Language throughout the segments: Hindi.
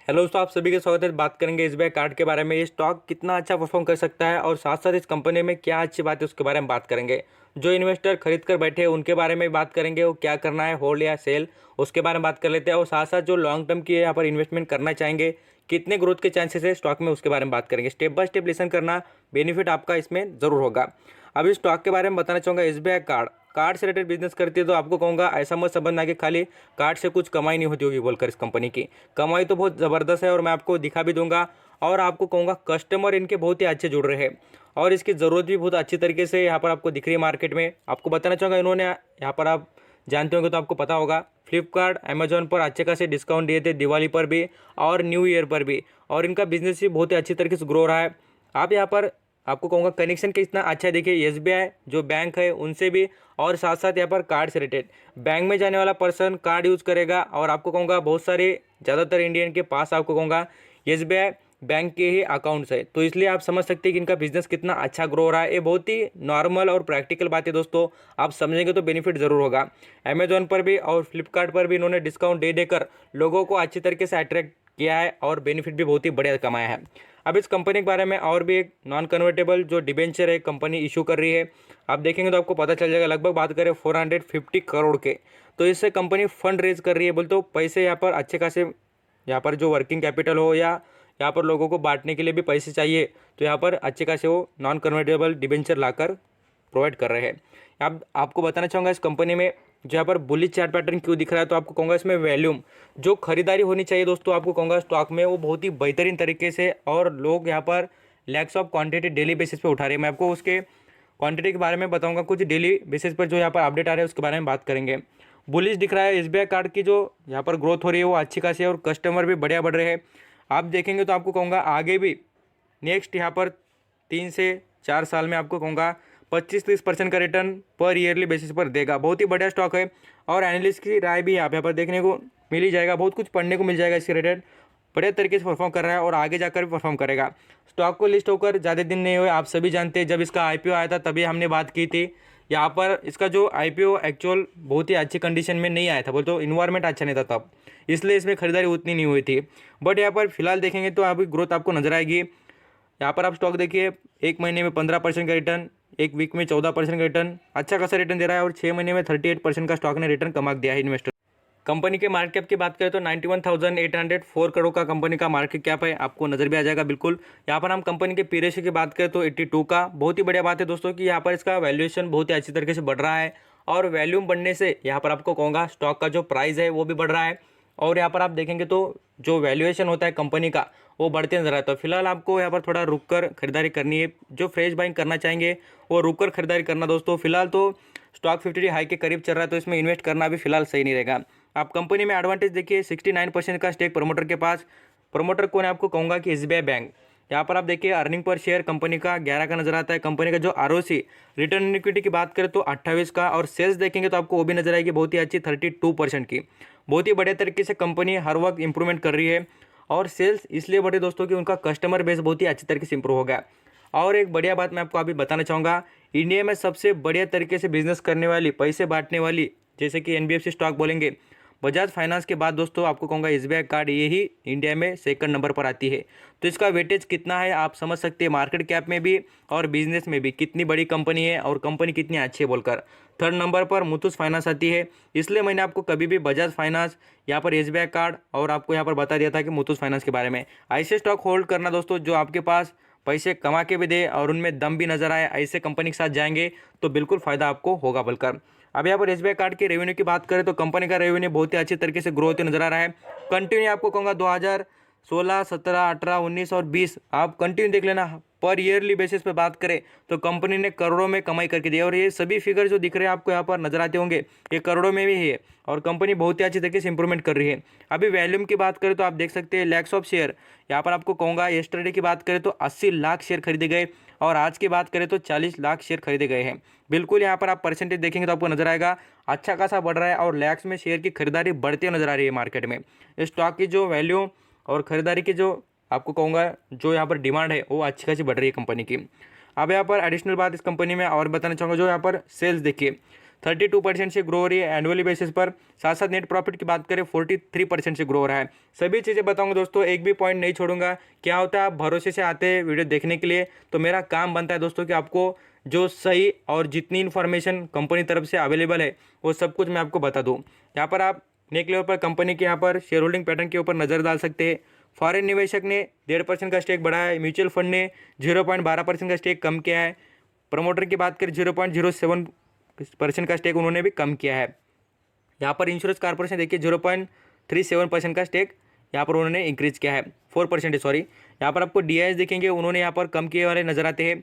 हेलो दोस्तों, आप सभी का स्वागत है। बात करेंगे एसबीआई कार्ड के बारे में। ये स्टॉक कितना अच्छा परफॉर्म कर सकता है और साथ साथ इस कंपनी में क्या अच्छी बात है उसके बारे में बात करेंगे। जो इन्वेस्टर खरीद कर बैठे हैं उनके बारे में बात करेंगे, वो क्या करना है, होल्ड या सेल, उसके बारे में बात कर लेते हैं। और साथ साथ जो लॉन्ग टर्म की यहाँ पर इन्वेस्टमेंट करना चाहेंगे, कितने ग्रोथ के चांसेस है स्टॉक में, उसके बारे में बात करेंगे। स्टेप बाय स्टेप लिसन करना, बेनिफिट आपका इसमें ज़रूर होगा। अभी स्टॉक के बारे में बताना चाहूँगा। एसबीआई कार्ड कार्ड से रिलेटेड बिजनेस करती है, तो आपको कहूँगा ऐसा मत समझना कि खाली कार्ड से कुछ कमाई नहीं होती होगी बोलकर। इस कंपनी की कमाई तो बहुत ज़बरदस्त है और मैं आपको दिखा भी दूंगा। और आपको कहूँगा कस्टमर इनके बहुत ही अच्छे जुड़ रहे हैं और इसकी ज़रूरत भी बहुत अच्छी तरीके से यहाँ पर आपको दिख रही है मार्केट में। आपको बताना चाहूँगा, इन्होंने यहाँ पर आप जानते होंगे तो आपको पता होगा, फ्लिपकार्ट अमेजोन पर अच्छे खासे डिस्काउंट दिए थे दिवाली पर भी और न्यू ईयर पर भी। और इनका बिजनेस भी बहुत ही अच्छी तरीके से ग्रो रहा है। आप यहाँ पर आपको कहूँगा कनेक्शन कितना अच्छा है। देखिए एसबीआई जो बैंक है उनसे भी, और साथ साथ यहाँ पर कार्ड से रिलेटेड बैंक में जाने वाला पर्सन कार्ड यूज़ करेगा। और आपको कहूँगा बहुत सारे ज़्यादातर इंडियन के पास आपको कहूँगा एसबीआई बैंक के ही अकाउंट्स है, तो इसलिए आप समझ सकते हैं कि इनका बिजनेस कितना अच्छा ग्रो हो रहा है। ये बहुत ही नॉर्मल और प्रैक्टिकल बात है दोस्तों, आप समझेंगे तो बेनिफिट ज़रूर होगा। अमेजोन पर भी और फ्लिपकार्ट पर भी इन्होंने डिस्काउंट दे देकर लोगों को अच्छी तरीके से अट्रैक्ट किया है और बेनिफिट भी बहुत ही बढ़िया कमाया है। अब इस कंपनी के बारे में और भी एक नॉन कन्वर्टेबल जो डिबेंचर है कंपनी इशू कर रही है, आप देखेंगे तो आपको पता चल जाएगा। लगभग बात करें 450 करोड़ के, तो इससे कंपनी फंड रेज कर रही है। बोलते तो पैसे यहाँ पर अच्छे खासे, यहाँ पर जो वर्किंग कैपिटल हो या यहाँ पर लोगों को बांटने के लिए भी पैसे चाहिए, तो यहाँ पर अच्छे खासे वो नॉन कन्वर्टेबल डिबेंचर लाकर प्रोवाइड कर रहे हैं। अब आपको बताना चाहूँगा इस कंपनी में जहाँ पर बुलिश चार्ट पैटर्न क्यों दिख रहा है, तो आपको कहूँगा इसमें वैल्यूम जो खरीदारी होनी चाहिए दोस्तों, आपको कहूँगा स्टॉक में वो बहुत ही बेहतरीन तरीके से, और लोग यहाँ पर lakhs of quantity daily basis पे उठा रहे हैं। मैं आपको उसके क्वांटिटी के बारे में बताऊँगा, कुछ डेली बेसिस पर जो यहाँ पर अपडेट आ रहे हैं उसके बारे में बात करेंगे। बुलिश दिख रहा है एसबीआई कार्ड की, जो यहाँ पर ग्रोथ हो रही है वो अच्छी खासी है और कस्टमर भी बढ़िया बढ़ रहे हैं। आप देखेंगे तो आपको कहूँगा आगे भी नेक्स्ट यहाँ पर 3 से 4 साल में आपको कहूँगा 25-30% का रिटर्न पर ईयरली बेसिस पर देगा। बहुत ही बढ़िया स्टॉक है और एनालिस्ट की राय भी आप यहाँ पर देखने को मिल ही जाएगा। बहुत कुछ पढ़ने को मिल जाएगा। इसके रिलेटेड बढ़िया तरीके से परफॉर्म कर रहा है और आगे जाकर भी परफॉर्म करेगा। स्टॉक को लिस्ट होकर ज़्यादा दिन नहीं हुए, आप सभी जानते हैं जब इसका आईपीओ आया था तभी हमने बात की थी। यहाँ पर इसका जो आईपीओ एक्चुअल बहुत ही अच्छी कंडीशन में नहीं आया था, बोल तो इन्वायरमेंट अच्छा नहीं था तब, इसलिए इसमें खरीदारी उतनी नहीं हुई थी। बट यहाँ पर फिलहाल देखेंगे तो अभी ग्रोथ आपको नजर आएगी। यहाँ पर आप स्टॉक देखिए, एक महीने में 15% का रिटर्न, एक वीक में 14% का रिटर्न, अच्छा खासा रिटर्न दे रहा है। और 6 महीने में 38% का स्टॉक ने रिटर्न कमा दिया है इन्वेस्टर। कंपनी के मार्केट कैप की बात करें तो 91,804 करोड़ का कंपनी का मार्केट कैप है, आपको नजर भी आ जाएगा बिल्कुल। यहाँ पर हम कंपनी के पी रेशियो की बात करें तो 82 का। बहुत ही बढ़िया बात है दोस्तों कि यहाँ पर इसका वैल्यूएशन बहुत ही अच्छी तरीके से बढ़ रहा है और वैल्यूम बढ़ने से यहाँ पर आपको कहूँगा स्टॉक का जो प्राइस है वो भी बढ़ रहा है। और यहाँ पर आप देखेंगे तो जो वैल्यूएशन होता है कंपनी का वो बढ़ते नजर आता है। फिलहाल आपको यहाँ पर थोड़ा रुक कर खरीदारी करनी है। जो फ्रेश बाइंग करना चाहेंगे वो रुक कर खरीदारी करना दोस्तों। फिलहाल तो स्टॉक 50 हाई के करीब चल रहा है, तो इसमें इन्वेस्ट करना भी फिलहाल सही नहीं रहेगा। आप कंपनी में एडवांटेज देखिए, 69% का स्टेक प्रमोटर के पास। प्रमोटर कौन है, आपको कहूँगा कि एसबीआई बैंक। यहाँ पर आप देखिए अर्निंग पर शेयर कंपनी का 11 का नजर आता है। कंपनी का जो आरओसी रिटर्न इक्विटी की बात करें तो 28 का, और सेल्स देखेंगे तो आपको वो भी नजर आएगी बहुत ही अच्छी 32% की। बहुत ही बढ़िया तरीके से कंपनी हर वक्त इंप्रूवमेंट कर रही है और सेल्स इसलिए बढ़े दोस्तों कि उनका कस्टमर बेस बहुत ही अच्छी तरीके से इंप्रूव हो गया। और एक बढ़िया बात मैं आपको अभी बताना चाहूँगा, इंडिया में सबसे बढ़िया तरीके से बिजनेस करने वाली, पैसे बांटने वाली, जैसे कि एनबीएफसी स्टॉक बोलेंगे, बजाज फाइनेंस के बाद दोस्तों आपको कहूँगा एसबीआई कार्ड, यही इंडिया में सेकंड नंबर पर आती है। तो इसका वेटेज कितना है आप समझ सकते हैं, मार्केट कैप में भी और बिजनेस में भी कितनी बड़ी कंपनी है और कंपनी कितनी अच्छी है बोलकर। थर्ड नंबर पर मुथूट फाइनेंस आती है। इसलिए मैंने आपको कभी भी बजाज फाइनेंस, यहाँ पर एसबीआई कार्ड और आपको यहाँ पर बता दिया था कि मुथूट फाइनेंस के बारे में। ऐसे स्टॉक होल्ड करना दोस्तों जो आपके पास पैसे कमा के भी दे और उनमें दम भी नजर आए, ऐसे कंपनी के साथ जाएंगे तो बिल्कुल फायदा आपको होगा बोलकर। अब यहाँ पर एसबीआई कार्ड के रेवेन्यू की बात करें तो कंपनी का रेवेन्यू बहुत ही अच्छी तरीके से ग्रो होते नजर आ रहा है। कंटिन्यू आपको कहूँगा 2016, 17, 18, 19 और 20 आप कंटिन्यू देख लेना। पर ईयरली बेसिस पे बात करें तो कंपनी ने करोड़ों में कमाई करके दी, और ये सभी फिगर जो दिख रहे हैं आपको यहाँ पर नजर आते होंगे, ये करोड़ों में भी है और कंपनी बहुत ही अच्छी तरीके से इंप्रूवमेंट कर रही है। अभी वैल्यूम की बात करें तो आप देख सकते हैं लैक्स ऑफ शेयर। यहाँ पर आपको कहूँगा येस्टरडे की बात करें तो 80 लाख शेयर खरीदे गए और आज की बात करें तो 40 लाख शेयर खरीदे गए हैं। बिल्कुल यहाँ पर आप परसेंटेज देखेंगे तो आपको नजर आएगा अच्छा खासा बढ़ रहा है और लैक्स में शेयर की खरीदारी बढ़ती नजर आ रही है मार्केट में। स्टॉक की जो वैल्यू और खरीदारी की जो आपको कहूँगा जो यहाँ पर डिमांड है वो अच्छी खासी बढ़ रही है कंपनी की। अब यहाँ पर एडिशनल बात इस कंपनी में और बताना चाहूँगा, जो यहाँ पर सेल्स देखिए, 32% से ग्रो हो रही है एनुअली बेसिस पर। साथ साथ नेट प्रॉफिट की बात करें 43% से ग्रो हो रहा है। सभी चीज़ें बताऊंगा दोस्तों, एक भी पॉइंट नहीं छोड़ूंगा। क्या होता है, आप भरोसे से आते हैं वीडियो देखने के लिए, तो मेरा काम बनता है दोस्तों कि आपको जो सही और जितनी इन्फॉर्मेशन कंपनी तरफ से अवेलेबल है वो सब कुछ मैं आपको बता दूँ। यहाँ पर आप नेक लेवल पर कंपनी के यहाँ पर शेयर होल्डिंग पैटर्न के ऊपर नज़र डाल सकते हैं। फॉरेन निवेशक ने 1.5% का स्टेक बढ़ाया है, म्यूचुअल फंड ने 0.12% का स्टेक कम किया है, प्रमोटर की बात करें 0.07% का स्टेक उन्होंने भी कम किया है। यहाँ पर इंश्योरेंस कॉर्पोरेशन देखिए 0.37% का स्टेक यहाँ पर उन्होंने इंक्रीज किया है, 4% सॉरी। यहाँ पर आपको DIS देखेंगे उन्होंने यहाँ पर कम किए वाले नजर आते हैं।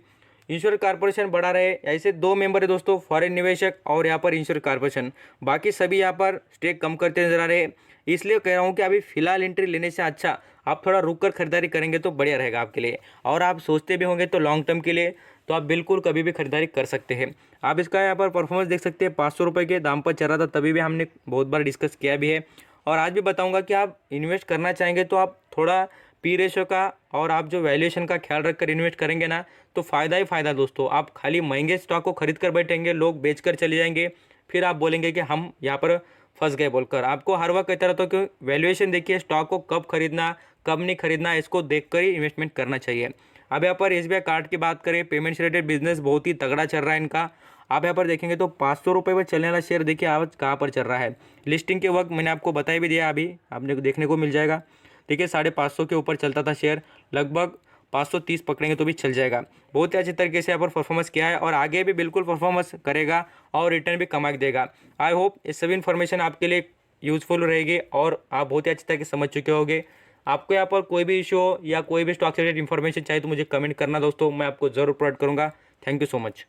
इंश्योरेंस कॉर्पोरेशन बढ़ा रहे, ऐसे दो मेंबर है दोस्तों, फॉरेन निवेशक और यहाँ पर इंश्योरेंस कॉर्पोरेशन, बाकी सभी यहाँ पर स्टेक कम करते नजर आ रहे हैं। इसलिए कह रहा हूँ कि अभी फिलहाल एंट्री लेने से अच्छा आप थोड़ा रुक कर खरीदारी करेंगे तो बढ़िया रहेगा आपके लिए। और आप सोचते भी होंगे तो लॉन्ग टर्म के लिए, तो आप बिल्कुल कभी भी खरीदारी कर सकते हैं। आप इसका यहाँ पर परफॉर्मेंस देख सकते हैं, 500 रुपये के दाम पर चल रहा था, तभी भी हमने बहुत बार डिस्कस किया भी है। और आज भी बताऊंगा कि आप इन्वेस्ट करना चाहेंगे तो आप थोड़ा पी रेशो का और आप जो वैल्यूएशन का ख्याल रखकर इन्वेस्ट करेंगे ना, तो फ़ायदा ही फ़ायदा दोस्तों। आप खाली महंगे स्टॉक को खरीद कर बैठेंगे, लोग बेच कर चले जाएंगे, फिर आप बोलेंगे कि हम यहाँ पर फंस गए बोलकर। आपको हर वक्त कहता रहता हूँ कि वैल्यूएशन देखिए, स्टॉक को कब खरीदना कब नहीं खरीदना, इसको देखकर ही इन्वेस्टमेंट करना चाहिए। अब यहाँ पर SBI कार्ड की बात करें, पेमेंट्स रिलेटेड बिजनेस बहुत ही तगड़ा चल रहा है इनका। आप यहाँ पर देखेंगे तो 500 रुपये पर चलने वाला शेयर देखिए आज कहाँ पर चल रहा है। लिस्टिंग के वक्त मैंने आपको बता भी दिया, अभी आपने देखने को मिल जाएगा। देखिए 550 के ऊपर चलता था शेयर, लगभग 530 पकड़ेंगे तो भी चल जाएगा। बहुत ही अच्छे तरीके से यहाँ पर परफॉर्मेंस किया है और आगे भी बिल्कुल परफॉर्मेंस करेगा और रिटर्न भी कमा के देगा। आई होप ये सभी इन्फॉर्मेशन आपके लिए यूजफुल रहेगी और आप बहुत ही अच्छी तरीके से समझ चुके होंगे। आपको यहाँ पर कोई भी इशू हो या कोई भी स्टॉक से रिलेटेड इन्फॉर्मेशन चाहिए तो मुझे कमेंट करना दोस्तों, मैं आपको ज़रूर प्रोवाइड करूँगा। Thank you so much.